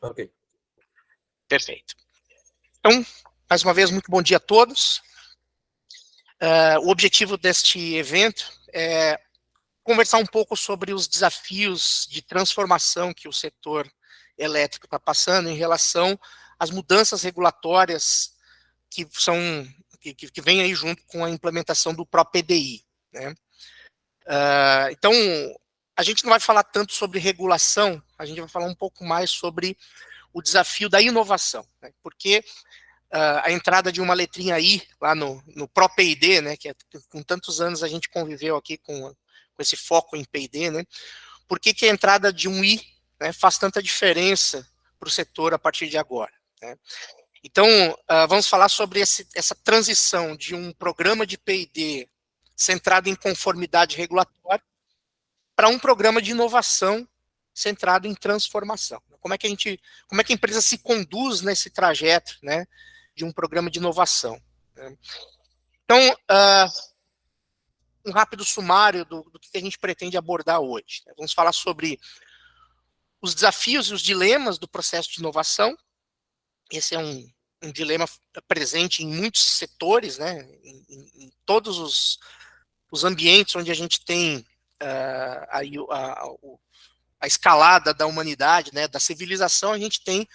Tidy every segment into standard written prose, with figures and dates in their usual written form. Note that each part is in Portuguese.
Ok. Perfeito. Então, mais uma vez, muito bom dia a todos. O objetivo deste evento é conversar um pouco sobre os desafios de transformação que o setor elétrico está passando em relação às mudanças regulatórias que vêm aí junto com a implementação do próprio PDI, né? Então, a gente não vai falar tanto sobre regulação, a gente vai falar um pouco mais sobre o desafio da inovação, né? Porque a entrada de uma letrinha I lá no próprio P&D, né, que com tantos anos a gente conviveu aqui com esse foco em P&D, né? Por que a entrada de um I, né, faz tanta diferença para o setor a partir de agora, né? Então, vamos falar sobre essa transição de um programa de P&D centrado em conformidade regulatória para um programa de inovação centrado em transformação. Como é que a empresa se conduz nesse trajeto, né, de um programa de inovação, né? Então, um rápido sumário do que a gente pretende abordar hoje, né? Vamos falar sobre os desafios e os dilemas do processo de inovação. Esse é um dilema presente em muitos setores, né, em todos os ambientes onde a gente tem a escalada da humanidade, né, da civilização, a gente tem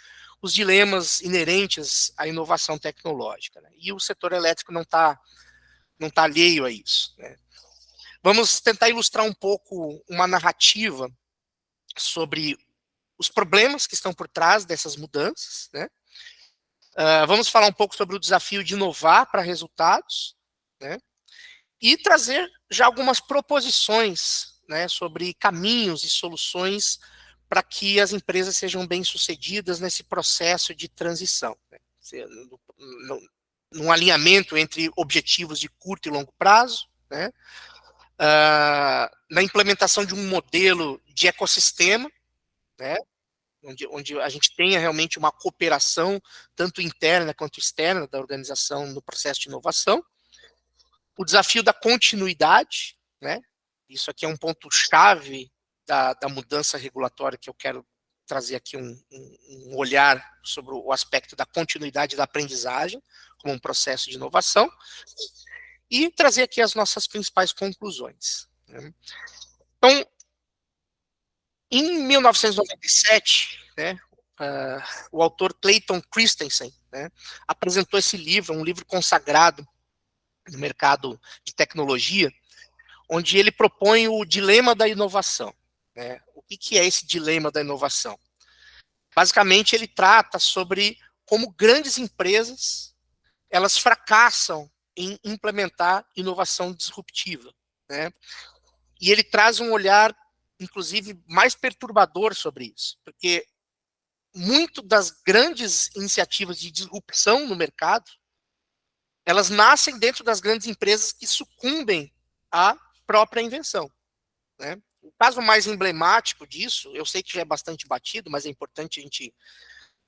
os dilemas inerentes à inovação tecnológica, né? E o setor elétrico não tá alheio a isso, né? Vamos tentar ilustrar um pouco uma narrativa sobre os problemas que estão por trás dessas mudanças, né? Vamos falar um pouco sobre o desafio de inovar para resultados, né? E trazer já algumas proposições, né, sobre caminhos e soluções para que as empresas sejam bem-sucedidas nesse processo de transição, né? Num alinhamento entre objetivos de curto e longo prazo, né? Na implementação de um modelo de ecossistema, né, onde a gente tenha realmente uma cooperação, tanto interna quanto externa, da organização no processo de inovação. O desafio da continuidade, né? Isso aqui é um ponto-chave da mudança regulatória que eu quero trazer aqui um olhar sobre o aspecto da continuidade da aprendizagem como um processo de inovação e trazer aqui as nossas principais conclusões, né? Então, em 1997, né, o autor Clayton Christensen, né, apresentou esse livro, um livro consagrado no mercado de tecnologia, onde ele propõe o dilema da inovação, né? O que é esse dilema da inovação? Basicamente, ele trata sobre como grandes empresas elas fracassam em implementar inovação disruptiva, né? E ele traz um olhar, inclusive, mais perturbador sobre isso, porque muito das grandes iniciativas de disrupção no mercado, elas nascem dentro das grandes empresas que sucumbem à própria invenção, né? O caso mais emblemático disso, eu sei que já é bastante batido, mas é importante a gente...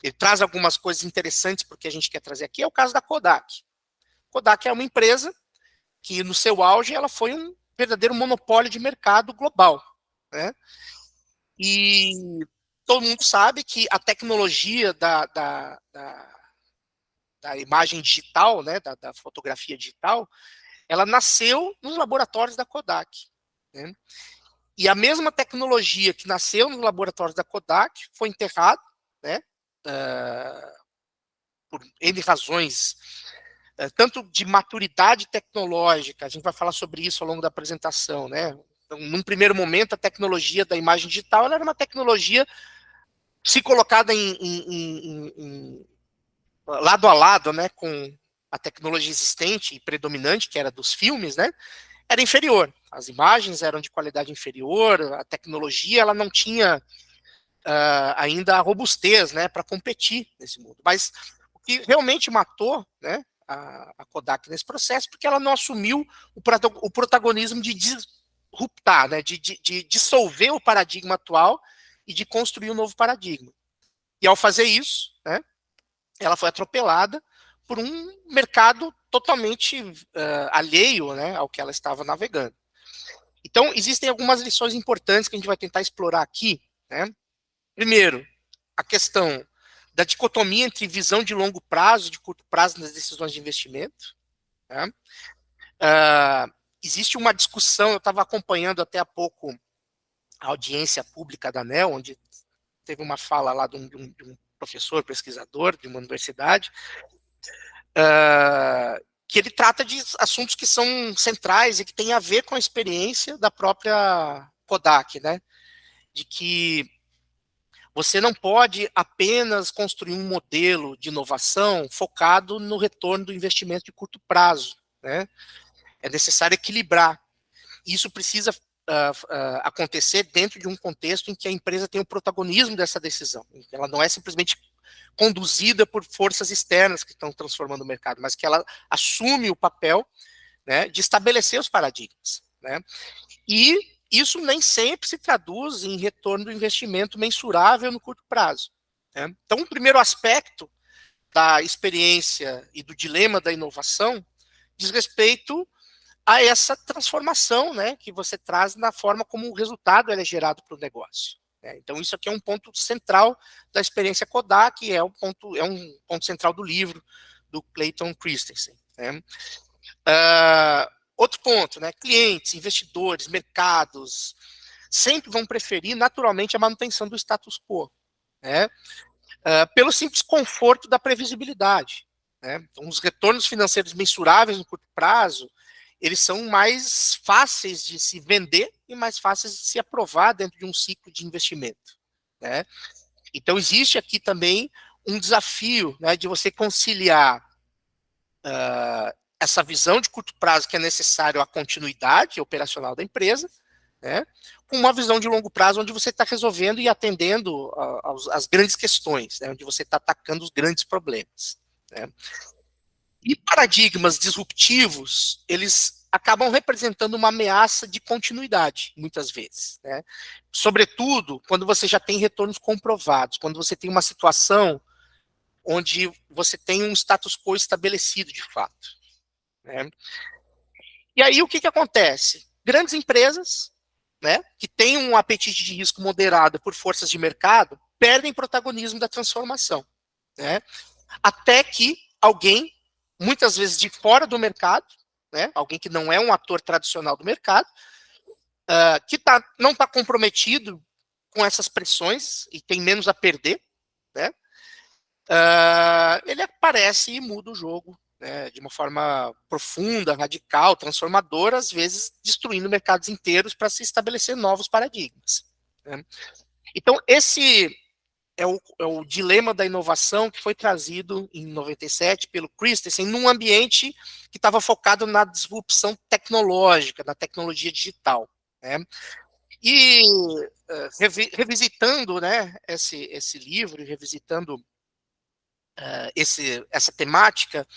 Ele traz algumas coisas interessantes porque a gente quer trazer aqui, é o caso da Kodak. Kodak é uma empresa que, no seu auge, ela foi um verdadeiro monopólio de mercado global, né? E todo mundo sabe que a tecnologia da imagem digital, né, da fotografia digital, ela nasceu nos laboratórios da Kodak, né? E a mesma tecnologia que nasceu nos laboratórios da Kodak foi enterrada, né, por N razões, tanto de maturidade tecnológica, a gente vai falar sobre isso ao longo da apresentação, né? Então, num primeiro momento, a tecnologia da imagem digital ela era uma tecnologia, se colocada lado a lado, né, com a tecnologia existente e predominante, que era dos filmes, né, era inferior. As imagens eram de qualidade inferior, a tecnologia ela não tinha ainda a robustez, né, para competir nesse mundo. Mas o que realmente matou, né, a Kodak nesse processo, porque ela não assumiu o protagonismo de disruptar, né, de dissolver o paradigma atual e de construir um novo paradigma. E ao fazer isso, né, ela foi atropelada por um mercado totalmente alheio, né, ao que ela estava navegando. Então, existem algumas lições importantes que a gente vai tentar explorar aqui, né? Primeiro, a questão da dicotomia entre visão de longo prazo e de curto prazo nas decisões de investimento. Né? Existe uma discussão, eu estava acompanhando até há pouco a audiência pública da ANEEL, onde teve uma fala lá de um professor, pesquisador de uma universidade, que ele trata de assuntos que são centrais e que têm a ver com a experiência da própria Kodak, né? De que você não pode apenas construir um modelo de inovação focado no retorno do investimento de curto prazo, né? É necessário equilibrar. Isso precisa acontecer dentro de um contexto em que a empresa tem o protagonismo dessa decisão. Ela não é simplesmente conduzida por forças externas que estão transformando o mercado, mas que ela assume o papel, né, de estabelecer os paradigmas. Né? E isso nem sempre se traduz em retorno do investimento mensurável no curto prazo. Né? Então, o primeiro aspecto da experiência e do dilema da inovação diz respeito a essa transformação, né, que você traz na forma como o resultado é gerado para o negócio. Né? Então, isso aqui é um ponto central da experiência Kodak, é um ponto central do livro do Clayton Christensen. Né? Outro ponto, né, clientes, investidores, mercados, sempre vão preferir naturalmente a manutenção do status quo, né? Pelo simples conforto da previsibilidade. Né? Então, os retornos financeiros mensuráveis no curto prazo, eles são mais fáceis de se vender e mais fáceis de se aprovar dentro de um ciclo de investimento. Né? Então, existe aqui também um desafio, né, de você conciliar essa visão de curto prazo que é necessário à continuidade operacional da empresa, né, com uma visão de longo prazo onde você está resolvendo e atendendo às grandes questões, né, onde você está atacando os grandes problemas. Né. E paradigmas disruptivos, eles acabam representando uma ameaça de continuidade, muitas vezes. Né? Sobretudo, quando você já tem retornos comprovados, quando você tem uma situação onde você tem um status quo estabelecido de fato. Né? E aí, o que acontece? Grandes empresas, né, que têm um apetite de risco moderado por forças de mercado, perdem protagonismo da transformação. Né? Até que alguém, muitas vezes de fora do mercado, né, alguém que não é um ator tradicional do mercado, que não está comprometido com essas pressões e tem menos a perder, né, ele aparece e muda o jogo, né, de uma forma profunda, radical, transformadora, às vezes destruindo mercados inteiros para se estabelecer novos paradigmas. Né. Então, esse é o dilema da inovação que foi trazido em 97 pelo Christensen num ambiente que estava focado na disrupção tecnológica, na tecnologia digital. Né? E revisitando, né, esse livro, revisitando essa temática,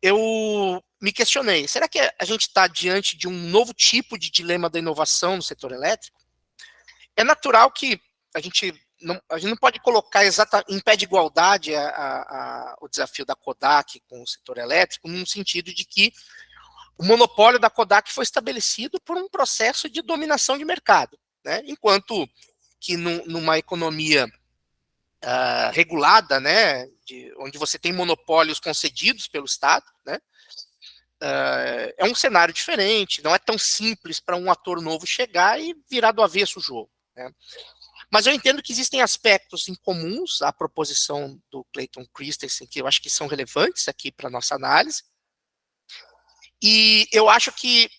eu me questionei, será que a gente está diante de um novo tipo de dilema da inovação no setor elétrico? É natural que a gente não pode colocar em pé de igualdade o desafio da Kodak com o setor elétrico, num sentido de que o monopólio da Kodak foi estabelecido por um processo de dominação de mercado, né? Enquanto que numa economia regulada, né, onde você tem monopólios concedidos pelo Estado, né, é um cenário diferente, não é tão simples para um ator novo chegar e virar do avesso o jogo. Né? Mas eu entendo que existem aspectos em comuns à proposição do Clayton Christensen, que eu acho que são relevantes aqui para a nossa análise. E eu acho que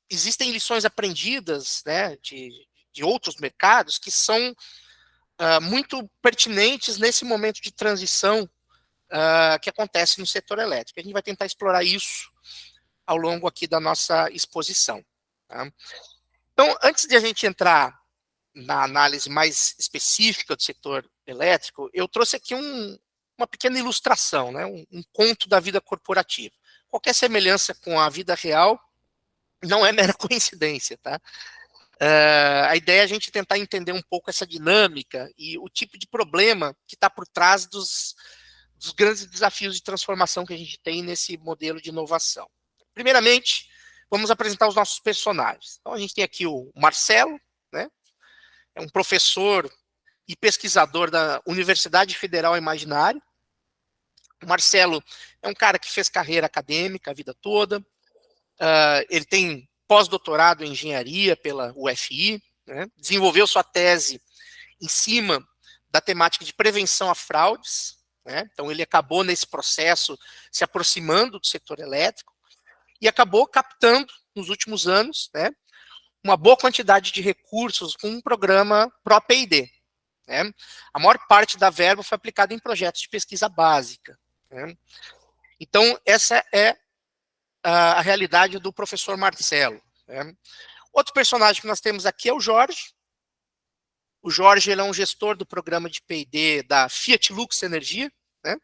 existem lições aprendidas, né, de outros mercados que são muito pertinentes nesse momento de transição que acontece no setor elétrico. A gente vai tentar explorar isso ao longo aqui da nossa exposição. Tá? Então, antes de a gente entrar na análise mais específica do setor elétrico, eu trouxe aqui uma pequena ilustração, né? Um conto da vida corporativa. Qualquer semelhança com a vida real não é mera coincidência, tá? A ideia é a gente tentar entender um pouco essa dinâmica e o tipo de problema que está por trás dos grandes desafios de transformação que a gente tem nesse modelo de inovação. Primeiramente, vamos apresentar os nossos personagens. Então, a gente tem aqui o Marcelo, né? É um professor e pesquisador da Universidade Federal Imaginário. O Marcelo é um cara que fez carreira acadêmica a vida toda. Ele tem pós-doutorado em engenharia pela UFI, né? Desenvolveu sua tese em cima da temática de prevenção a fraudes, né? Então ele acabou nesse processo se aproximando do setor elétrico e acabou captando nos últimos anos, né, uma boa quantidade de recursos com um programa ProPID, né? A maior parte da verba foi aplicada em projetos de pesquisa básica, né? Então essa é a realidade do professor Marcelo, né? Outro personagem que nós temos aqui é o Jorge. O Jorge, ele é um gestor do programa de P&D da Fiat Lux Energia, né?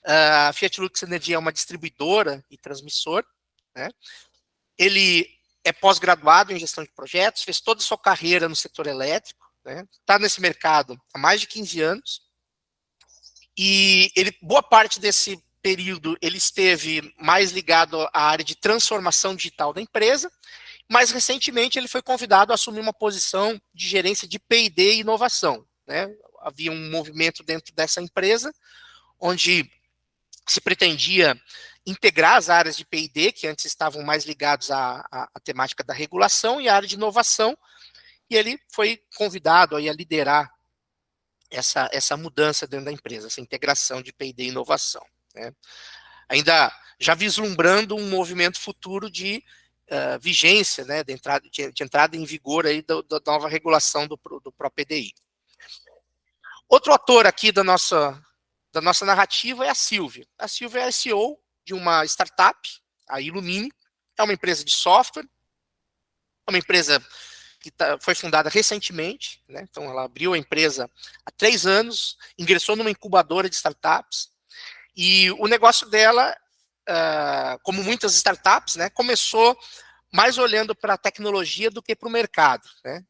A Fiat Lux Energia é uma distribuidora e transmissor, né? Ele é pós-graduado em gestão de projetos, fez toda a sua carreira no setor elétrico, né? Está nesse mercado há mais de 15 anos, e ele, boa parte desse período ele esteve mais ligado à área de transformação digital da empresa. Mais recentemente, ele foi convidado a assumir uma posição de gerência de P&D e inovação, né? Havia um movimento dentro dessa empresa, onde se pretendia integrar as áreas de P&D, que antes estavam mais ligados à temática da regulação, e a área de inovação, e ele foi convidado aí a liderar essa mudança dentro da empresa, essa integração de P&D e inovação, né? Ainda já vislumbrando um movimento futuro de vigência, né, de entrada em vigor aí da nova regulação do próprio PDI. Outro ator aqui da nossa narrativa é a Silvia. A Silvia é a CEO de uma startup, a Illumine, é uma empresa de software, é uma empresa que foi fundada recentemente, né? Então ela abriu a empresa há 3 anos, ingressou numa incubadora de startups, e o negócio dela, como muitas startups, né, começou mais olhando para a tecnologia do que para o mercado, né?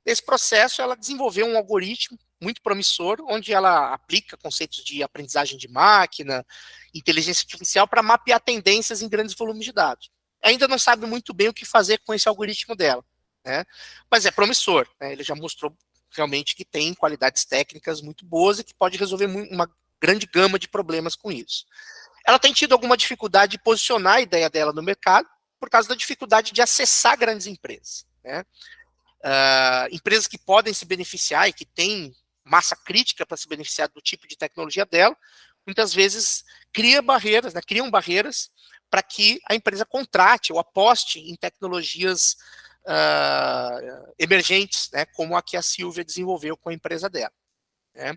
Nesse processo, ela desenvolveu um algoritmo muito promissor, onde ela aplica conceitos de aprendizagem de máquina, inteligência artificial, para mapear tendências em grandes volumes de dados. Ainda não sabe muito bem o que fazer com esse algoritmo dela, né? Mas é promissor, né? Ele já mostrou realmente que tem qualidades técnicas muito boas e que pode resolver uma grande gama de problemas com isso. Ela tem tido alguma dificuldade de posicionar a ideia dela no mercado, por causa da dificuldade de acessar grandes empresas, né? Empresas que podem se beneficiar e que têm massa crítica para se beneficiar do tipo de tecnologia dela, muitas vezes criam barreiras para que a empresa contrate ou aposte em tecnologias emergentes, né, como a que a Silvia desenvolveu com a empresa dela, né?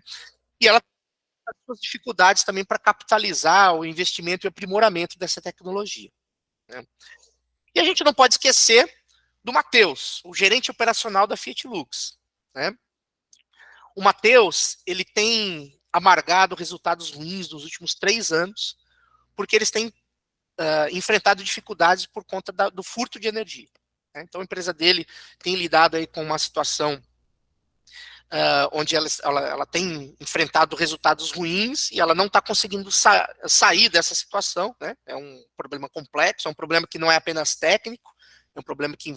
E ela tem suas dificuldades também para capitalizar o investimento e aprimoramento dessa tecnologia, né? E a gente não pode esquecer do Matheus, o gerente operacional da Fiat Lux, né? O Matheus, ele tem amargado resultados ruins nos últimos 3 anos, porque eles têm enfrentado dificuldades por conta do furto de energia, né? Então a empresa dele tem lidado aí com uma situação onde ela tem enfrentado resultados ruins e ela não está conseguindo sair dessa situação, né? É um problema complexo, é um problema que não é apenas técnico, é um problema que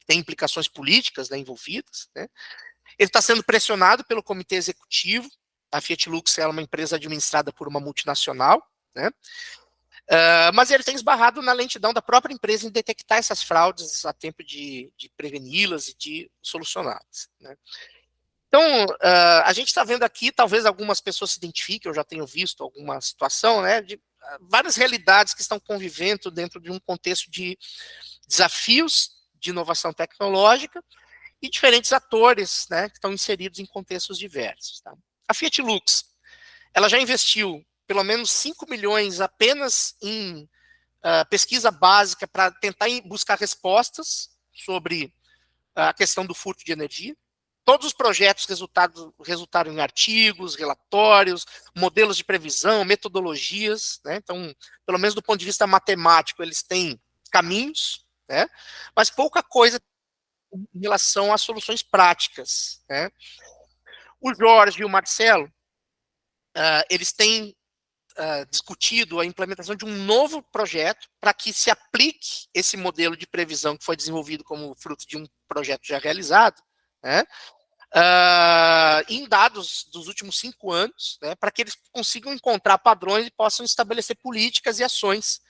tem implicações políticas, né, envolvidas, né? Ele está sendo pressionado pelo comitê executivo. A Fiat Lux é uma empresa administrada por uma multinacional, né? Mas ele tem esbarrado na lentidão da própria empresa em detectar essas fraudes a tempo de preveni-las e de solucioná-las, né? Então, a gente está vendo aqui, talvez algumas pessoas se identifiquem, eu já tenho visto alguma situação, né, de várias realidades que estão convivendo dentro de um contexto de desafios de inovação tecnológica e diferentes atores, né, que estão inseridos em contextos diversos, tá? A Fiat Lux, ela já investiu pelo menos 5 milhões apenas em pesquisa básica para tentar buscar respostas sobre a questão do furto de energia. Todos os projetos resultaram em artigos, relatórios, modelos de previsão, metodologias, né? Então, pelo menos do ponto de vista matemático, eles têm caminhos, né? Mas pouca coisa em relação às soluções práticas, né? O Jorge e o Marcelo, eles têm discutido a implementação de um novo projeto para que se aplique esse modelo de previsão que foi desenvolvido como fruto de um projeto já realizado, né, em dados dos últimos 5 anos, né, para que eles consigam encontrar padrões e possam estabelecer políticas e ações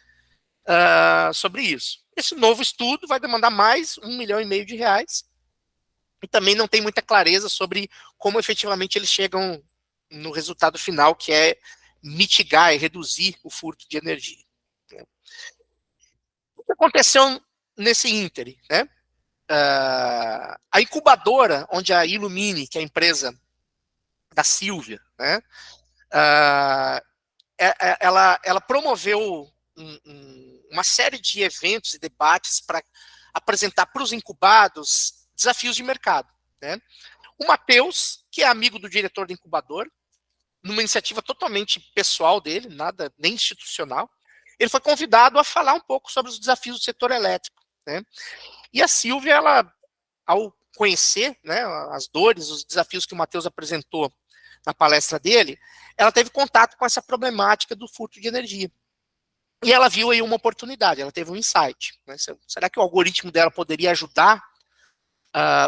sobre isso. Esse novo estudo vai demandar mais R$ 1,5 milhão e também não tem muita clareza sobre como efetivamente eles chegam no resultado final, que é mitigar e reduzir o furto de energia. O que aconteceu nesse ínterim, né? A incubadora, onde a Illumine, que é a empresa da Silvia, né? Ela promoveu uma série de eventos e debates para apresentar para os incubados desafios de mercado, né? O Matheus, que é amigo do diretor da incubadora, numa iniciativa totalmente pessoal dele, nada nem institucional, ele foi convidado a falar um pouco sobre os desafios do setor elétrico, né? E a Silvia, ela, ao conhecer, né, as dores, os desafios que o Matheus apresentou na palestra dele, ela teve contato com essa problemática do furto de energia. E ela viu aí uma oportunidade, ela teve um insight, né? Será que o algoritmo dela poderia ajudar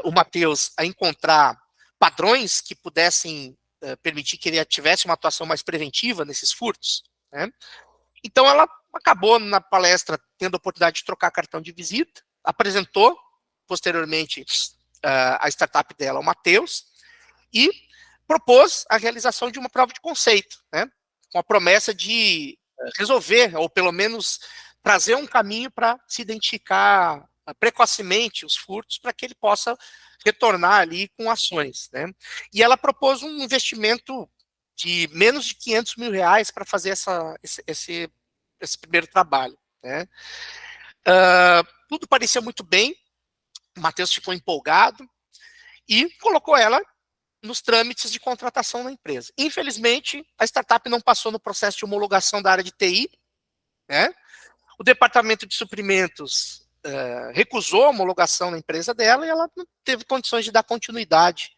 o Matheus a encontrar padrões que pudessem permitir que ele tivesse uma atuação mais preventiva nesses furtos, né? Então ela acabou na palestra tendo a oportunidade de trocar cartão de visita, apresentou posteriormente a startup dela ao Matheus e propôs a realização de uma prova de conceito, né? Com a promessa de resolver, ou pelo menos trazer um caminho para se identificar precocemente os furtos, para que ele possa retornar ali com ações, né? E ela propôs um investimento de menos de R$ 500 mil para fazer esse primeiro trabalho, né? Tudo parecia muito bem, o Matheus ficou empolgado e colocou ela nos trâmites de contratação na empresa. Infelizmente, a startup não passou no processo de homologação da área de TI, né? O departamento de suprimentos recusou a homologação na empresa dela e ela não teve condições de dar continuidade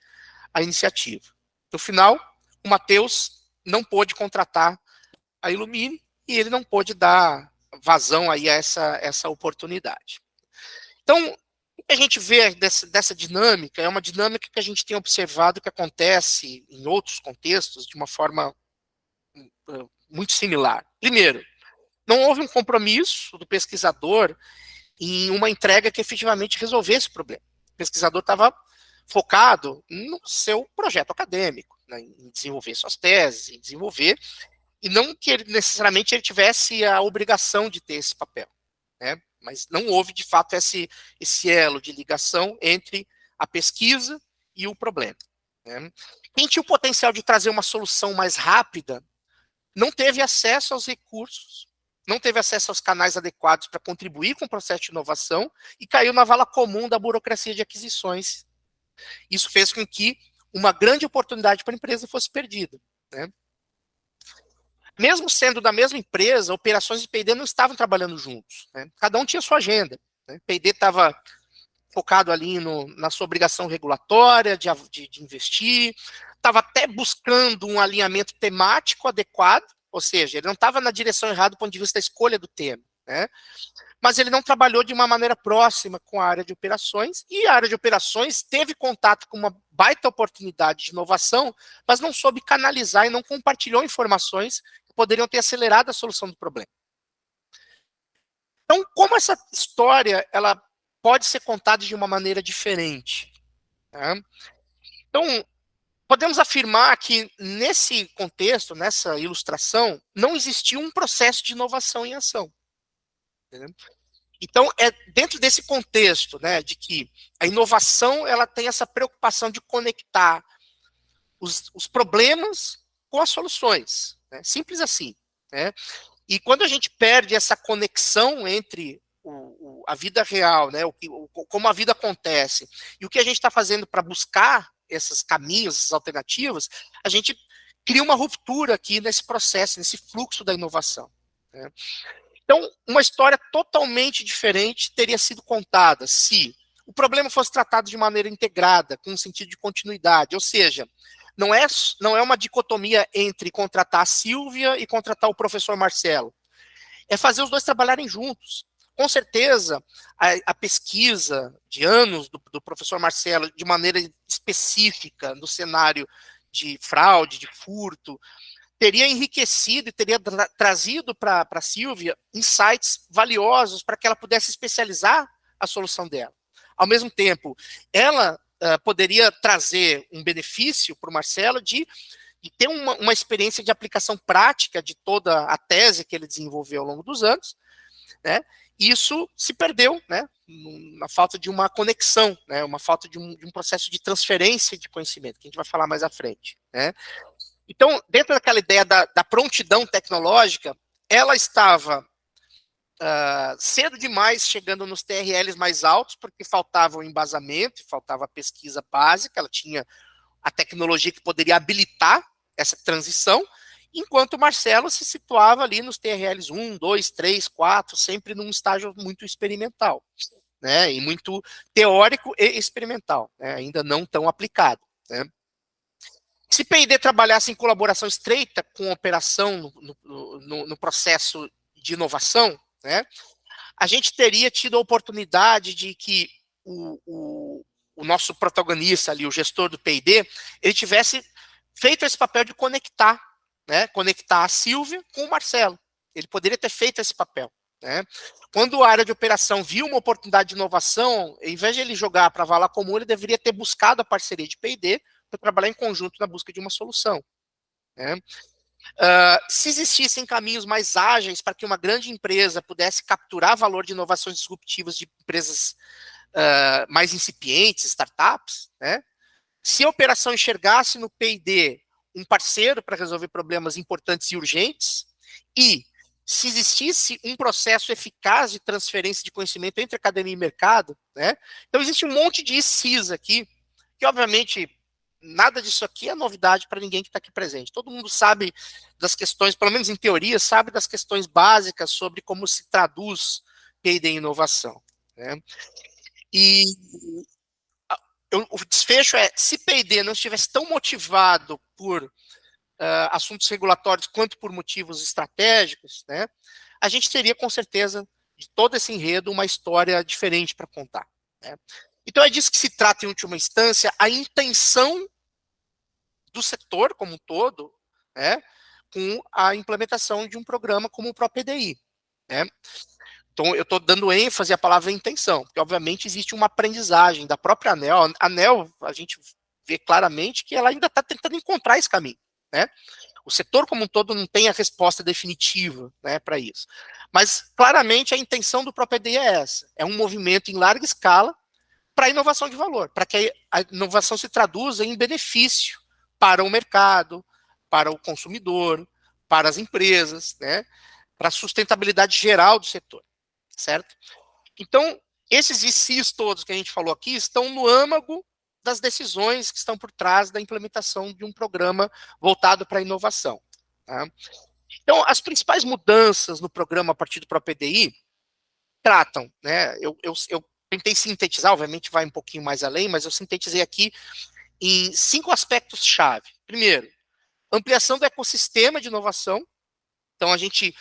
à iniciativa. No final, o Matheus não pôde contratar a Illumine e ele não pôde dar vazão aí a essa oportunidade. Então, o que a gente vê dessa dinâmica é uma dinâmica que a gente tem observado que acontece em outros contextos de uma forma muito similar. Primeiro, não houve um compromisso do pesquisador em uma entrega que efetivamente resolvesse o problema. O pesquisador estava focado no seu projeto acadêmico, né, em desenvolver suas teses, em desenvolver, e não que ele necessariamente ele tivesse a obrigação de ter esse papel, né? Mas não houve de fato esse elo de ligação entre a pesquisa e o problema, né? Quem tinha o potencial de trazer uma solução mais rápida não teve acesso aos recursos, não teve acesso aos canais adequados para contribuir com o processo de inovação e caiu na vala comum da burocracia de aquisições. Isso fez com que uma grande oportunidade para a empresa fosse perdida, né? Mesmo sendo da mesma empresa, operações e P&D não estavam trabalhando juntos, né? Cada um tinha sua agenda, né? P&D estava focado ali na sua obrigação regulatória de investir, estava até buscando um alinhamento temático adequado, ou seja, ele não estava na direção errada do ponto de vista da escolha do tema, né? Mas ele não trabalhou de uma maneira próxima com a área de operações, e a área de operações teve contato com uma baita oportunidade de inovação, mas não soube canalizar e não compartilhou informações que poderiam ter acelerado a solução do problema. Então, como essa história ela pode ser contada de uma maneira diferente, né? Então, podemos afirmar que nesse contexto, nessa ilustração, não existiu um processo de inovação em ação. Entendeu? Então, é dentro desse contexto, né, de que a inovação ela tem essa preocupação de conectar os problemas com as soluções, né? Simples assim, né? E quando a gente perde essa conexão entre a vida real, né, como a vida acontece, e o que a gente está fazendo para buscar esses caminhos, essas alternativas, a gente cria uma ruptura aqui nesse processo, nesse fluxo da inovação, né? Então, uma história totalmente diferente teria sido contada se o problema fosse tratado de maneira integrada, com um sentido de continuidade, ou seja, não é uma dicotomia entre contratar a Silvia e contratar o professor Marcelo. É fazer os dois trabalharem juntos. Com certeza, a pesquisa de anos do professor Marcelo, de maneira específica, no cenário de fraude, de furto, teria enriquecido e teria trazido para a Silvia insights valiosos para que ela pudesse especializar a solução dela. Ao mesmo tempo, ela poderia trazer um benefício para o Marcelo de ter uma experiência de aplicação prática de toda a tese que ele desenvolveu ao longo dos anos, né? Isso se perdeu, né? Na falta de uma conexão, né? Uma falta de um processo de transferência de conhecimento, que a gente vai falar mais à frente, né? Então, dentro daquela ideia da prontidão tecnológica, ela estava cedo demais chegando nos TRLs mais altos, porque faltava o embasamento, faltava a pesquisa básica, ela tinha a tecnologia que poderia habilitar essa transição, enquanto o Marcelo se situava ali nos TRLs 1, 2, 3, 4, sempre num estágio muito experimental, né, e muito teórico e experimental, né, ainda não tão aplicado, né. Se P&D trabalhasse em colaboração estreita com a operação no processo de inovação, né, a gente teria tido a oportunidade de que o nosso protagonista ali, o gestor do P&D, ele tivesse feito esse papel de conectar, né, conectar a Silvia com o Marcelo. Ele poderia ter feito esse papel, né. Quando a área de operação viu uma oportunidade de inovação, em vez de ele jogar para a vala comum, ele deveria ter buscado a parceria de P&D para trabalhar em conjunto na busca de uma solução, né. Se existissem caminhos mais ágeis para que uma grande empresa pudesse capturar valor de inovações disruptivas de empresas mais incipientes, startups, né? Se a operação enxergasse no P&D um parceiro para resolver problemas importantes e urgentes, e se existisse um processo eficaz de transferência de conhecimento entre academia e mercado, né? Então existe um monte de ICs aqui, que obviamente nada disso aqui é novidade para ninguém que está aqui presente. Todo mundo sabe das questões, pelo menos em teoria, sabe das questões básicas sobre como se traduz P&D em inovação, né? E o desfecho é, se P&D não estivesse tão motivado por assuntos regulatórios quanto por motivos estratégicos, né, a gente teria com certeza de todo esse enredo uma história diferente para contar, né? Então é disso que se trata em última instância, a intenção do setor como um todo, né, com a implementação de um programa como o próprio PDI, né? Então, eu estou dando ênfase à palavra intenção, porque, obviamente, existe uma aprendizagem da própria ANEL. A ANEL, a gente vê claramente que ela ainda está tentando encontrar esse caminho, né? O setor como um todo não tem a resposta definitiva, né, para isso. Mas, claramente, a intenção do próprio EDI é essa. É um movimento em larga escala para a inovação de valor, para que a inovação se traduza em benefício para o mercado, para o consumidor, para as empresas, né, para a sustentabilidade geral do setor, certo? Então, esses ICs todos que a gente falou aqui estão no âmago das decisões que estão por trás da implementação de um programa voltado para a inovação, tá? Então, as principais mudanças no programa a partir do próprio PDI tratam, né? Eu tentei sintetizar, obviamente vai um pouquinho mais além, mas eu sintetizei aqui em 5 aspectos-chave. Primeiro, ampliação do ecossistema de inovação. Então, a gente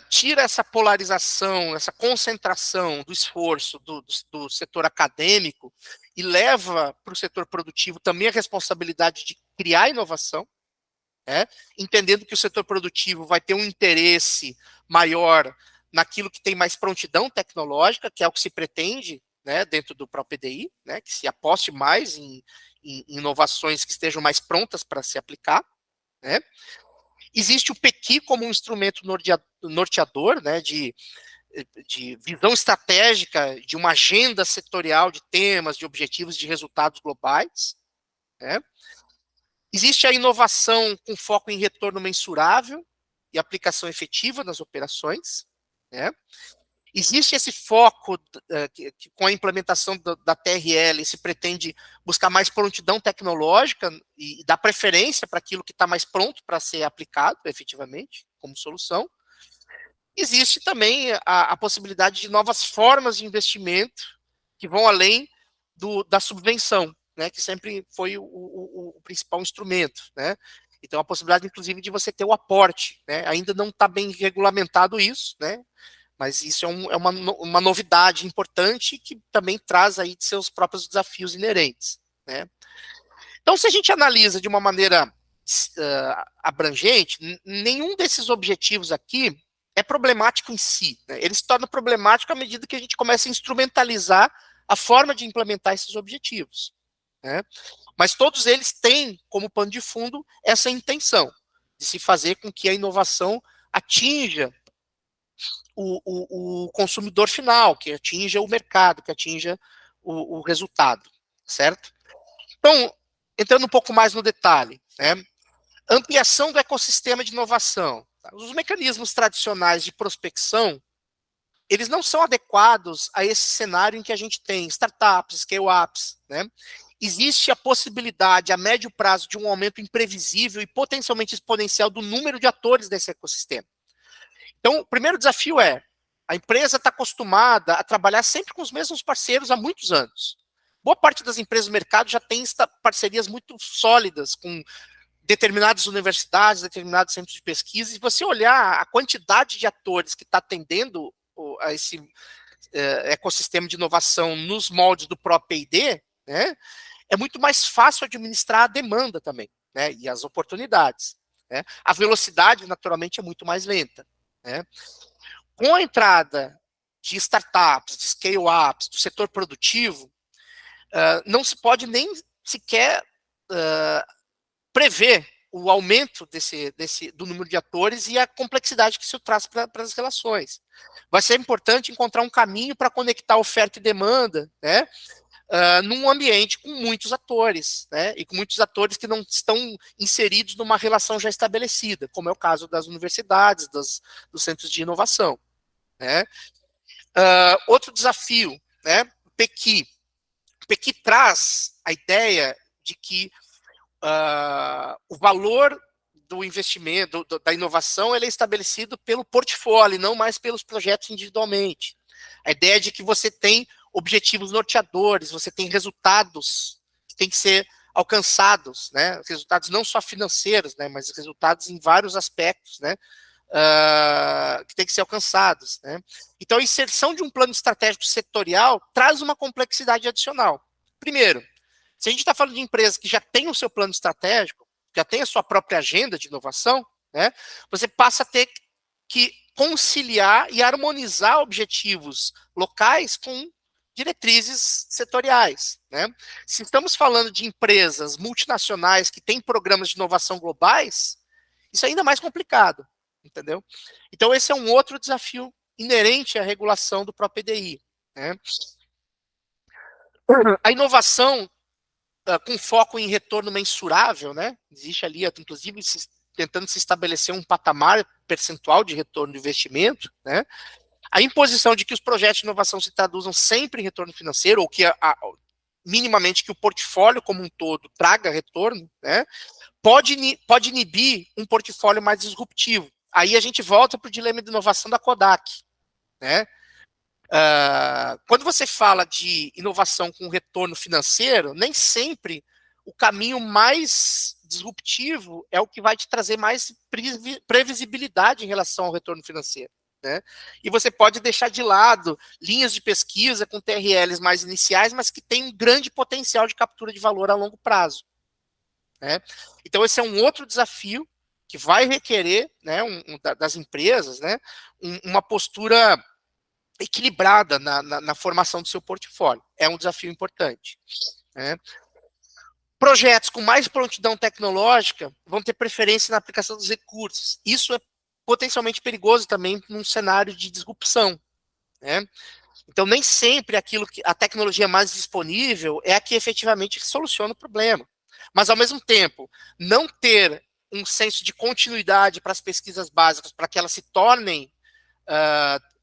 tira essa polarização, essa concentração do esforço do setor acadêmico e leva para o setor produtivo também a responsabilidade de criar inovação, né? Entendendo que o setor produtivo vai ter um interesse maior naquilo que tem mais prontidão tecnológica, que é o que se pretende, né, dentro do próprio PDI, né, que se aposte mais em inovações que estejam mais prontas para se aplicar, né? Existe o PEQI como um instrumento norteador, né, de visão estratégica, de uma agenda setorial de temas, de objetivos, de resultados globais, né? Existe a inovação com foco em retorno mensurável e aplicação efetiva nas operações, né? Existe esse foco que com a implementação da TRL se pretende buscar mais prontidão tecnológica e dar preferência para aquilo que está mais pronto para ser aplicado efetivamente como solução. Existe também a possibilidade de novas formas de investimento que vão além da subvenção, né, que sempre foi o principal instrumento, né? Então, a possibilidade, inclusive, de você ter o aporte, né? Ainda não está bem regulamentado isso, né? Mas isso uma novidade importante que também traz aí de seus próprios desafios inerentes, né? Então, se a gente analisa de uma maneira abrangente, nenhum desses objetivos aqui é problemático em si, né? Ele se torna problemático à medida que a gente começa a instrumentalizar a forma de implementar esses objetivos, né? Mas todos eles têm como pano de fundo essa intenção de se fazer com que a inovação atinja o consumidor final, que atinja o mercado, que atinja o resultado, certo? Então, entrando um pouco mais no detalhe, né? Ampliação do ecossistema de inovação. Os mecanismos tradicionais de prospecção, eles não são adequados a esse cenário em que a gente tem startups, scale-ups, né? Existe a possibilidade a médio prazo de um aumento imprevisível e potencialmente exponencial do número de atores desse ecossistema. Então, o primeiro desafio é, a empresa está acostumada a trabalhar sempre com os mesmos parceiros há muitos anos. Boa parte das empresas do mercado já tem parcerias muito sólidas com determinadas universidades, determinados centros de pesquisa. E se você olhar a quantidade de atores que está atendendo a esse ecossistema de inovação nos moldes do próprio P&D, né, é muito mais fácil administrar a demanda também, né, e as oportunidades, né? A velocidade, naturalmente, é muito mais lenta, né? Com a entrada de startups, de scale-ups, do setor produtivo, não se pode nem sequer prever o aumento do número de atores e a complexidade que isso traz para as relações. Vai ser importante encontrar um caminho para conectar oferta e demanda, né, num ambiente com muitos atores, né, e com muitos atores que não estão inseridos numa relação já estabelecida, como é o caso das universidades, dos centros de inovação, né. Outro desafio, né, o PEQI. O PEQI traz a ideia de que o valor do investimento, da inovação, ele é estabelecido pelo portfólio, não mais pelos projetos individualmente. A ideia de que você tem objetivos norteadores, você tem resultados que têm que ser alcançados, né? Resultados não só financeiros, né? Mas resultados em vários aspectos, né? Que tem que ser alcançados, né? Então, a inserção de um plano estratégico setorial traz uma complexidade adicional. Primeiro, se a gente está falando de empresas que já tem o seu plano estratégico, já tem a sua própria agenda de inovação, né, você passa a ter que conciliar e harmonizar objetivos locais com diretrizes setoriais, né? Se estamos falando de empresas multinacionais que têm programas de inovação globais, isso é ainda mais complicado, entendeu? Então, esse é um outro desafio inerente à regulação do próprio PDI, né? A inovação com foco em retorno mensurável, né? Existe ali, inclusive, tentando se estabelecer um patamar percentual de retorno de investimento, né? A imposição de que os projetos de inovação se traduzam sempre em retorno financeiro, ou que minimamente que o portfólio como um todo traga retorno, né? Pode inibir um portfólio mais disruptivo. Aí a gente volta para o dilema de inovação da Kodak, né? Quando você fala de inovação com retorno financeiro, nem sempre o caminho mais disruptivo é o que vai te trazer mais previsibilidade em relação ao retorno financeiro, né? E você pode deixar de lado linhas de pesquisa com TRLs mais iniciais, mas que têm um grande potencial de captura de valor a longo prazo, né? Então, esse é um outro desafio que vai requerer, né, das empresas, né, uma postura equilibrada na formação do seu portfólio. É um desafio importante, né? Projetos com mais prontidão tecnológica vão ter preferência na aplicação dos recursos. Isso é potencialmente perigoso também num cenário de disrupção, né? Então, nem sempre a tecnologia mais disponível é a que efetivamente soluciona o problema. Mas, ao mesmo tempo, não ter um senso de continuidade para as pesquisas básicas, para que elas se tornem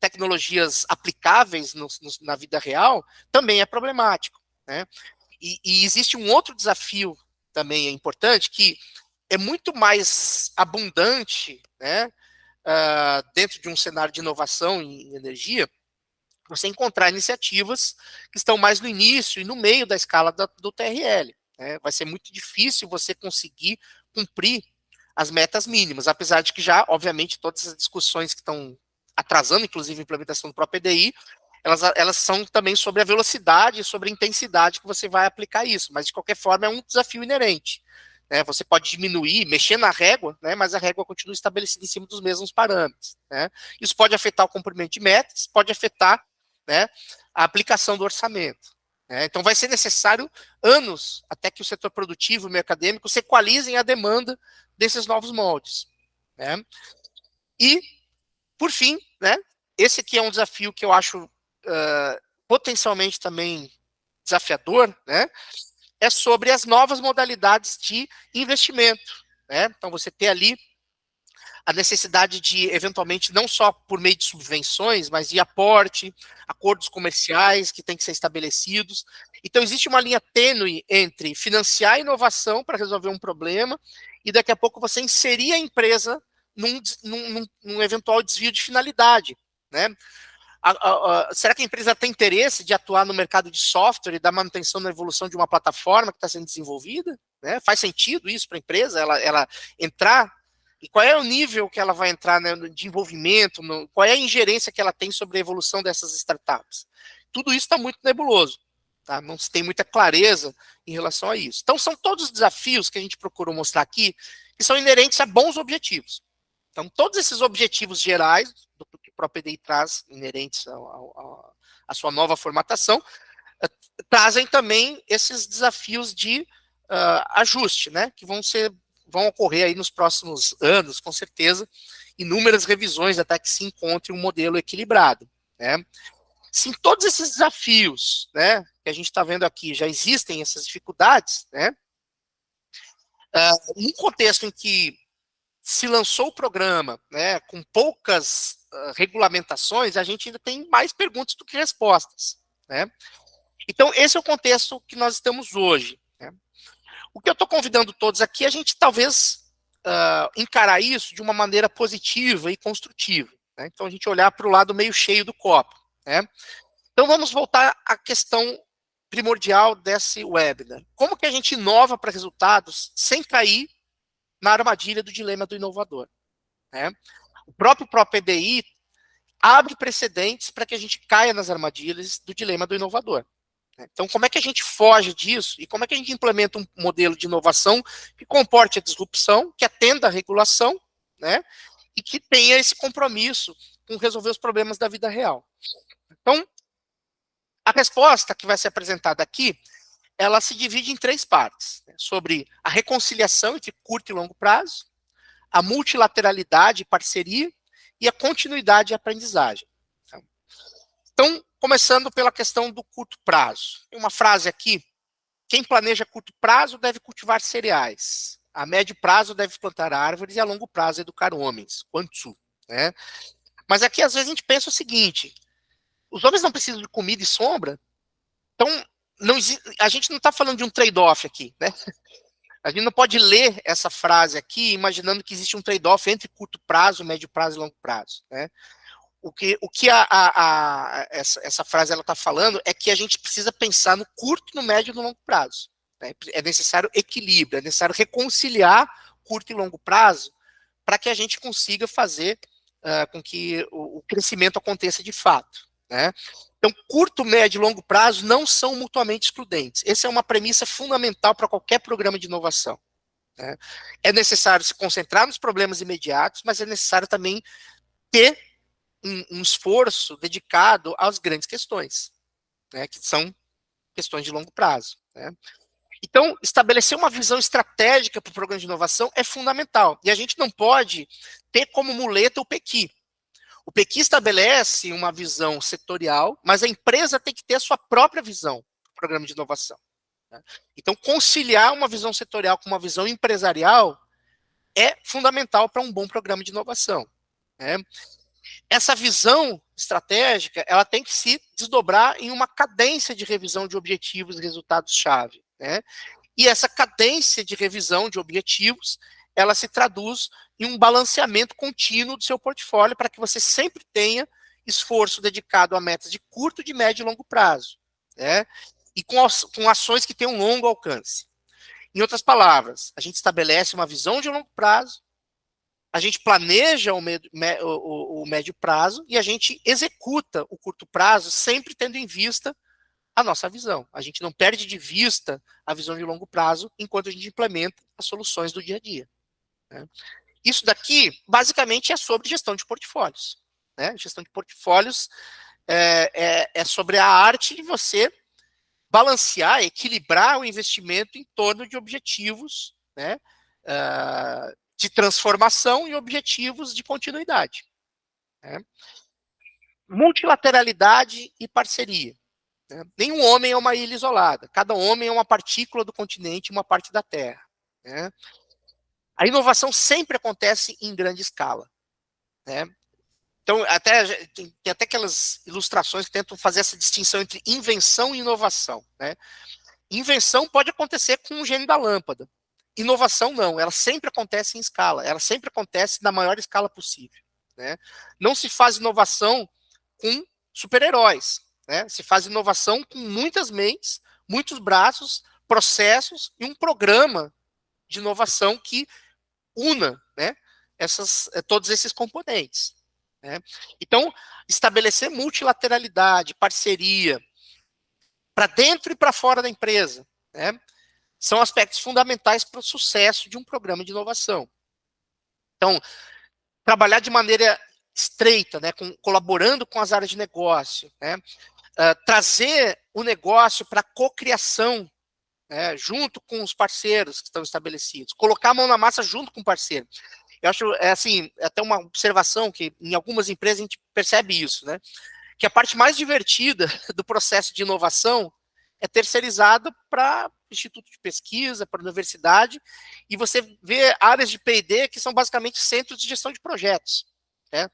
tecnologias aplicáveis na vida real, também é problemático, né? E existe um outro desafio também importante, que é muito mais abundante, né, dentro de um cenário de inovação em energia, você encontrar iniciativas que estão mais no início e no meio da escala do TRL, né? Vai ser muito difícil você conseguir cumprir as metas mínimas, apesar de que já, obviamente, todas as discussões que estão atrasando inclusive a implementação do próprio EDI, elas são também sobre a velocidade, sobre a intensidade que você vai aplicar isso, mas de qualquer forma é um desafio inerente. Né? Você pode diminuir, mexer na régua, né? Mas a régua continua estabelecida em cima dos mesmos parâmetros. Né? Isso pode afetar o cumprimento de metas, pode afetar, né, a aplicação do orçamento. Né? Então vai ser necessário anos até que o setor produtivo e o meio acadêmico se equalizem à demanda desses novos moldes. Né? E, por fim, né, esse aqui é um desafio que eu acho potencialmente também desafiador, né, é sobre as novas modalidades de investimento. Né? Então, você ter ali a necessidade de, eventualmente, não só por meio de subvenções, mas de aporte, acordos comerciais que têm que ser estabelecidos. Então, existe uma linha tênue entre financiar a inovação para resolver um problema e, daqui a pouco, você inserir a empresa num eventual desvio de finalidade. Né? Será que a empresa tem interesse de atuar no mercado de software e da manutenção da evolução de uma plataforma que está sendo desenvolvida? Né? Faz sentido isso para a empresa, ela entrar? E qual é o nível que ela vai entrar, né, de envolvimento? Qual é a ingerência que ela tem sobre a evolução dessas startups? Tudo isso está muito nebuloso. Tá? Não se tem muita clareza em relação a isso. Então, são todos os desafios que a gente procurou mostrar aqui que são inerentes a bons objetivos. Então, todos esses objetivos gerais do que o próprio EDI traz, inerentes à sua nova formatação, trazem também esses desafios de ajuste, né, que vão ocorrer aí nos próximos anos, com certeza, inúmeras revisões até que se encontre um modelo equilibrado. Né. Se em todos esses desafios, né, que a gente está vendo aqui, já existem essas dificuldades, né, num contexto em que se lançou o programa, né, com poucas regulamentações, a gente ainda tem mais perguntas do que respostas. Né? Então, esse é o contexto que nós estamos hoje. Né? O que eu estou convidando todos aqui é a gente talvez encarar isso de uma maneira positiva e construtiva. Né? Então, a gente olhar para o lado meio cheio do copo. Né? Então, vamos voltar à questão primordial desse webinar. Como que a gente inova para resultados sem cair na armadilha do dilema do inovador? Né? O próprio EDI abre precedentes para que a gente caia nas armadilhas do dilema do inovador. Então, como é que a gente foge disso e como é que a gente implementa um modelo de inovação que comporte a disrupção, que atenda à regulação, né, e que tenha esse compromisso com resolver os problemas da vida real? Então, a resposta que vai ser apresentada aqui, ela se divide em 3 partes, né, sobre a reconciliação entre curto e longo prazo, a multilateralidade e parceria e a continuidade e aprendizagem. Então, começando pela questão do curto prazo. Tem uma frase aqui: quem planeja curto prazo deve cultivar cereais, a médio prazo deve plantar árvores e a longo prazo educar homens. Quanto, né? Mas aqui às vezes a gente pensa o seguinte: os homens não precisam de comida e sombra, então a gente não está falando de um trade-off aqui, né? A gente não pode ler essa frase aqui imaginando que existe um trade-off entre curto prazo, médio prazo e longo prazo. Né? O que essa frase está falando é que a gente precisa pensar no curto, no médio e no longo prazo. Né? É necessário equilíbrio, é necessário reconciliar curto e longo prazo para que a gente consiga fazer com que o crescimento aconteça de fato. Né? Então, curto, médio e longo prazo não são mutuamente excludentes. Essa é uma premissa fundamental para qualquer programa de inovação. Né? É necessário se concentrar nos problemas imediatos, mas é necessário também ter um esforço dedicado às grandes questões, né, que são questões de longo prazo. Né? Então, estabelecer uma visão estratégica para o programa de inovação é fundamental. E a gente não pode ter como muleta o PEQI. O PEQI estabelece uma visão setorial, mas a empresa tem que ter a sua própria visão do programa de inovação. Né? Então, conciliar uma visão setorial com uma visão empresarial é fundamental para um bom programa de inovação. Né? Essa visão estratégica, ela tem que se desdobrar em uma cadência de revisão de objetivos e resultados-chave. Né? E essa cadência de revisão de objetivos, ela se traduz em um balanceamento contínuo do seu portfólio para que você sempre tenha esforço dedicado a metas de curto, de médio e longo prazo. Né? E com ações que tenham um longo alcance. Em outras palavras, a gente estabelece uma visão de longo prazo, a gente planeja o médio prazo e a gente executa o curto prazo, sempre tendo em vista a nossa visão. A gente não perde de vista a visão de longo prazo enquanto a gente implementa as soluções do dia a dia, né? Isso daqui, basicamente, é sobre gestão de portfólios, né? Gestão de portfólios é sobre a arte de você balancear, equilibrar o investimento em torno de objetivos, né, de transformação e objetivos de continuidade, né? Multilateralidade e parceria, né? Nenhum homem é uma ilha isolada. Cada homem é uma partícula do continente, uma parte da Terra, né? A inovação sempre acontece em grande escala, né? Então, tem até aquelas ilustrações que tentam fazer essa distinção entre invenção e inovação, né? Invenção pode acontecer com um gênio da lâmpada. Inovação não, ela sempre acontece em escala, ela sempre acontece na maior escala possível, né? Não se faz inovação com super-heróis, né? Se faz inovação com muitas mentes, muitos braços, processos e um programa de inovação que una, né, todos esses componentes, né? Então, estabelecer multilateralidade, parceria, para dentro e para fora da empresa, né, são aspectos fundamentais para o sucesso de um programa de inovação. Então, trabalhar de maneira estreita, né, colaborando com as áreas de negócio, né, trazer o negócio para a cocriação, né, junto com os parceiros que estão estabelecidos, colocar a mão na massa junto com o parceiro. Eu acho, assim, até uma observação que em algumas empresas a gente percebe isso, né, que a parte mais divertida do processo de inovação é terceirizada para instituto de pesquisa, para universidade, e você vê áreas de P&D que são basicamente centros de gestão de projetos, né?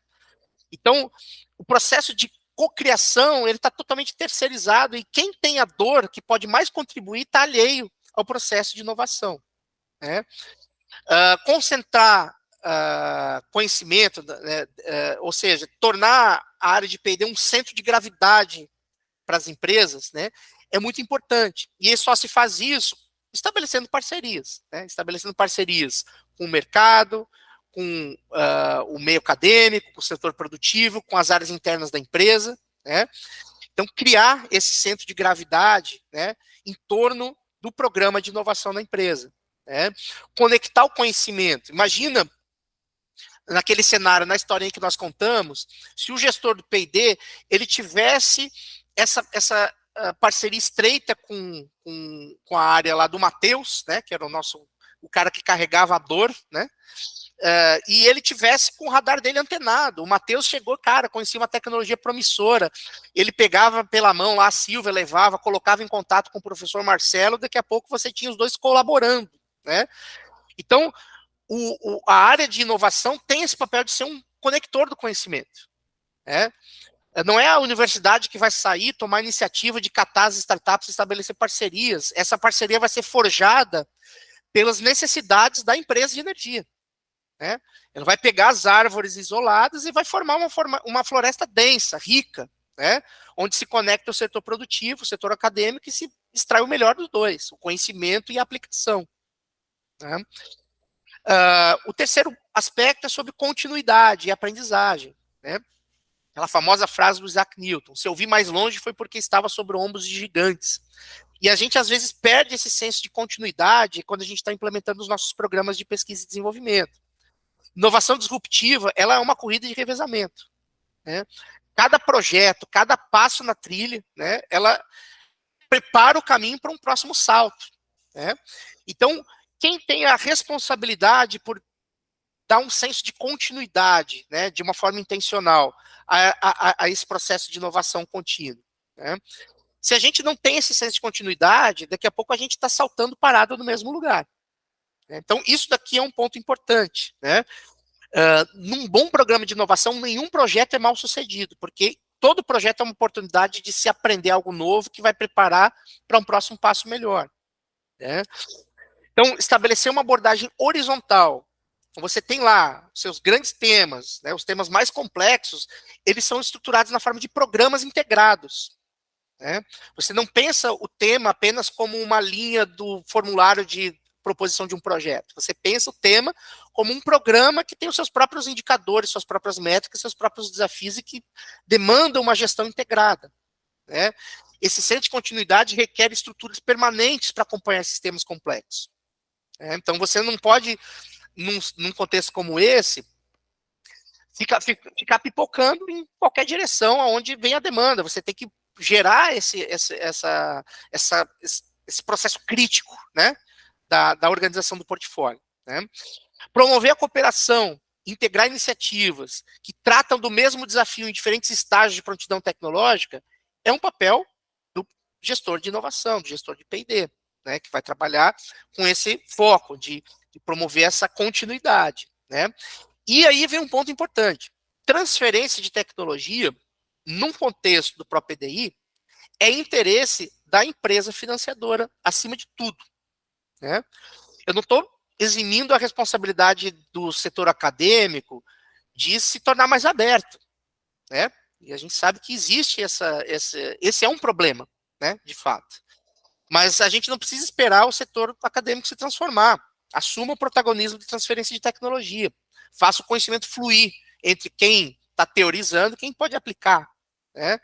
Então, o processo de cocriação, ele está totalmente terceirizado, e quem tem a dor, que pode mais contribuir, está alheio ao processo de inovação, né? Concentrar conhecimento, né, ou seja, tornar a área de P&D um centro de gravidade para as empresas, né, é muito importante. E só se faz isso estabelecendo parcerias, né, estabelecendo parcerias com o mercado, com o meio acadêmico, com o setor produtivo, com as áreas internas da empresa, né. Então, criar esse centro de gravidade, né, em torno do programa de inovação da empresa, né. Conectar o conhecimento. Imagina, naquele cenário, na historinha que nós contamos, se o gestor do P&D ele tivesse essa parceria estreita com a área lá do Matheus, né, que era o cara que carregava a dor, né, e ele tivesse com o radar dele antenado. O Matheus chegou, cara, conhecia uma tecnologia promissora, ele pegava pela mão lá a Silvia, levava, colocava em contato com o professor Marcelo, daqui a pouco você tinha os dois colaborando, né. Então, a área de inovação tem esse papel de ser um conector do conhecimento, né? Não é a universidade que vai sair, tomar a iniciativa de catar as startups e estabelecer parcerias. Essa parceria vai ser forjada pelas necessidades da empresa de energia, né? Ela vai pegar as árvores isoladas e vai formar uma floresta densa, rica, né? Onde se conecta o setor produtivo, o setor acadêmico, e se extrai o melhor dos dois, o conhecimento e a aplicação, né? O terceiro aspecto é sobre continuidade e aprendizagem, né? Aquela famosa frase do Isaac Newton: se eu vi mais longe foi porque estava sobre ombros de gigantes. E a gente, às vezes, perde esse senso de continuidade quando a gente está implementando os nossos programas de pesquisa e desenvolvimento. Inovação disruptiva, ela é uma corrida de revezamento, né? Cada projeto, cada passo na trilha, né, ela prepara o caminho para um próximo salto, né? Então, quem tem a responsabilidade por dar um senso de continuidade, né, de uma forma intencional, a esse processo de inovação contínua, né? Se a gente não tem esse senso de continuidade, daqui a pouco a gente está saltando parado no mesmo lugar, né? Então, isso daqui é um ponto importante, né? Num bom programa de inovação, nenhum projeto é mal sucedido, porque todo projeto é uma oportunidade de se aprender algo novo que vai preparar para um próximo passo melhor, né? Então, estabelecer uma abordagem horizontal. Você tem lá seus grandes temas, né, os temas mais complexos, eles são estruturados na forma de programas integrados, né? Você não pensa o tema apenas como uma linha do formulário proposição de um projeto. Você pensa o tema como um programa que tem os seus próprios indicadores, suas próprias métricas, seus próprios desafios e que demanda uma gestão integrada, né? Esse centro de continuidade requer estruturas permanentes para acompanhar sistemas complexos. Então, você não pode, num contexto como esse, ficar pipocando em qualquer direção aonde vem a demanda. Você tem que gerar esse processo crítico, né, da organização do portfólio, né? Promover a cooperação, integrar iniciativas que tratam do mesmo desafio em diferentes estágios de prontidão tecnológica é um papel do gestor de inovação, do gestor de P&D, né, que vai trabalhar com esse foco de promover essa continuidade, né? E aí vem um ponto importante. Transferência de tecnologia, num contexto do próprio PDI, é interesse da empresa financiadora, acima de tudo, né? Eu não estou eximindo a responsabilidade do setor acadêmico de se tornar mais aberto, né? E a gente sabe que existe esse é um problema, né, de fato. Mas a gente não precisa esperar o setor acadêmico se transformar. Assuma o protagonismo de transferência de tecnologia. Faça o conhecimento fluir entre quem está teorizando e quem pode aplicar, né?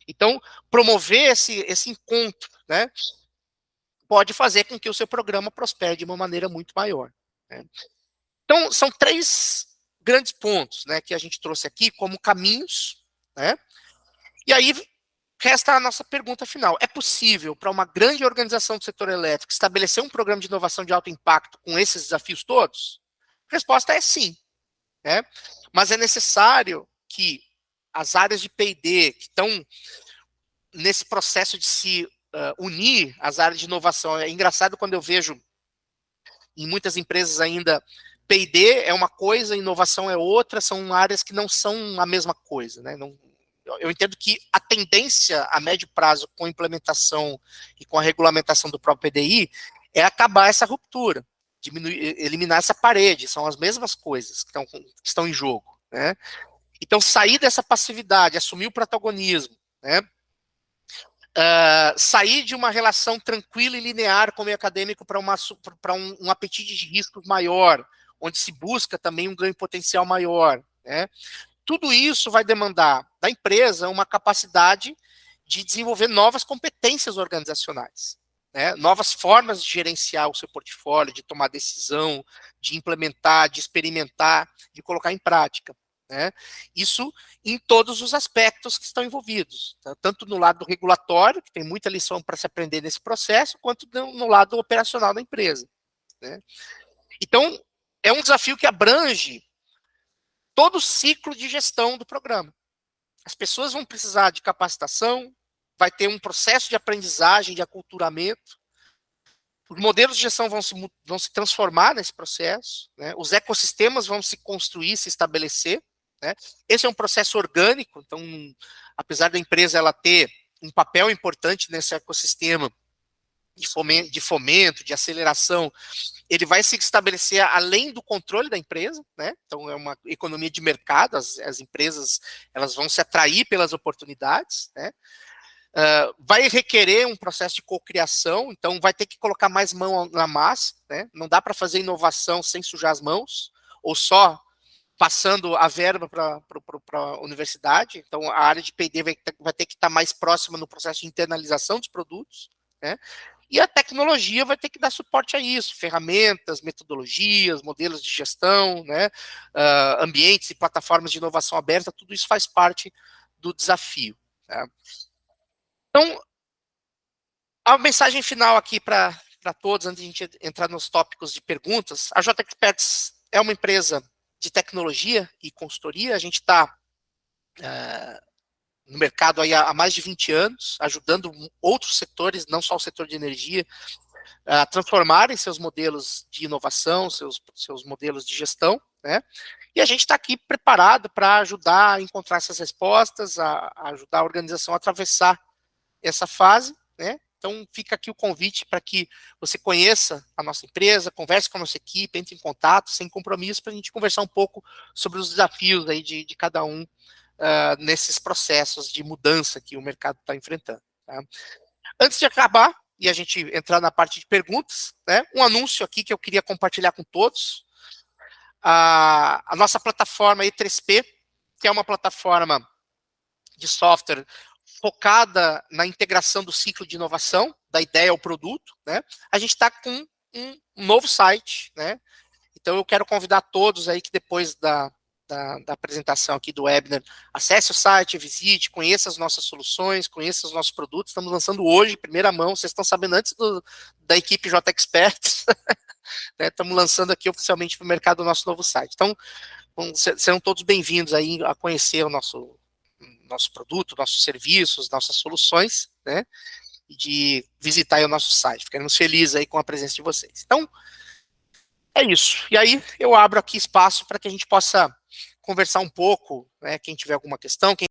Então, promover esse encontro, né, pode fazer com que o seu programa prospere de uma maneira muito maior, né? Então, são 3 grandes pontos, né, que a gente trouxe aqui como caminhos, né? E aí resta a nossa pergunta final. É possível para uma grande organização do setor elétrico estabelecer um programa de inovação de alto impacto com esses desafios todos? A resposta é sim, né? Mas é necessário que as áreas de P&D que estão nesse processo de se unir às áreas de inovação. É engraçado quando eu vejo em muitas empresas ainda P&D é uma coisa, inovação é outra, são áreas que não são a mesma coisa, né? Não, eu entendo que a tendência a médio prazo com a implementação e com a regulamentação do próprio PDI é acabar essa ruptura, diminuir, eliminar essa parede, são as mesmas coisas que estão em jogo, né? Então, sair dessa passividade, assumir o protagonismo, né? Sair de uma relação tranquila e linear com o meio acadêmico para um apetite de risco maior, onde se busca também um ganho potencial maior, né? Tudo isso vai demandar da empresa uma capacidade de desenvolver novas competências organizacionais, né? Novas formas de gerenciar o seu portfólio, de tomar decisão, de implementar, de experimentar, de colocar em prática, né? Isso em todos os aspectos que estão envolvidos, tá? Tanto no lado regulatório, que tem muita lição para se aprender nesse processo, quanto no lado operacional da empresa, né? Então, é um desafio que abrange todo o ciclo de gestão do programa. As pessoas vão precisar de capacitação, vai ter um processo de aprendizagem, de aculturamento. Os modelos de gestão vão se transformar nesse processo, né? Os ecossistemas vão se construir, se estabelecer, né? Esse é um processo orgânico, então, apesar da empresa ela ter um papel importante nesse ecossistema de fomento, de aceleração, ele vai se estabelecer além do controle da empresa, né? Então é uma economia de mercado, as empresas elas vão se atrair pelas oportunidades, né? Vai requerer um processo de cocriação, então vai ter que colocar mais mão na massa, né? Não dá para fazer inovação sem sujar as mãos, ou só passando a verba para a universidade. Então a área de P&D vai ter que estar mais próxima no processo de internalização dos produtos, né? E a tecnologia vai ter que dar suporte a isso, ferramentas, metodologias, modelos de gestão, né, ambientes e plataformas de inovação aberta, tudo isso faz parte do desafio, né? Então, a mensagem final aqui para todos, antes de a gente entrar nos tópicos de perguntas, a JX Experts é uma empresa de tecnologia e consultoria, a gente está no mercado aí há mais de 20 anos, ajudando outros setores, não só o setor de energia, a transformarem seus modelos de inovação, seus modelos de gestão, né? E a gente está aqui preparado para ajudar a encontrar essas respostas, a ajudar a organização a atravessar essa fase, né? Então fica aqui o convite para que você conheça a nossa empresa, converse com a nossa equipe, entre em contato, sem compromisso, para a gente conversar um pouco sobre os desafios aí de cada um nesses processos de mudança que o mercado está enfrentando, tá? Antes de acabar, e a gente entrar na parte de perguntas, né? Um anúncio aqui que eu queria compartilhar com todos. A nossa plataforma E3P, que é uma plataforma de software focada na integração do ciclo de inovação, da ideia ao produto, né? A gente está com um novo site, né? Então eu quero convidar todos aí que depois da apresentação aqui do webinar, acesse o site, visite, conheça as nossas soluções, conheça os nossos produtos. Estamos lançando hoje, em primeira mão, vocês estão sabendo antes da equipe J Experts, né? Estamos lançando aqui oficialmente para o mercado o nosso novo site. Então, serão todos bem-vindos aí a conhecer o nosso produto, nossos serviços, nossas soluções, né? E de visitar aí o nosso site. Ficaremos felizes aí com a presença de vocês. Então, é isso. E aí eu abro aqui espaço para que a gente possa conversar um pouco, né? Quem tiver alguma questão, quem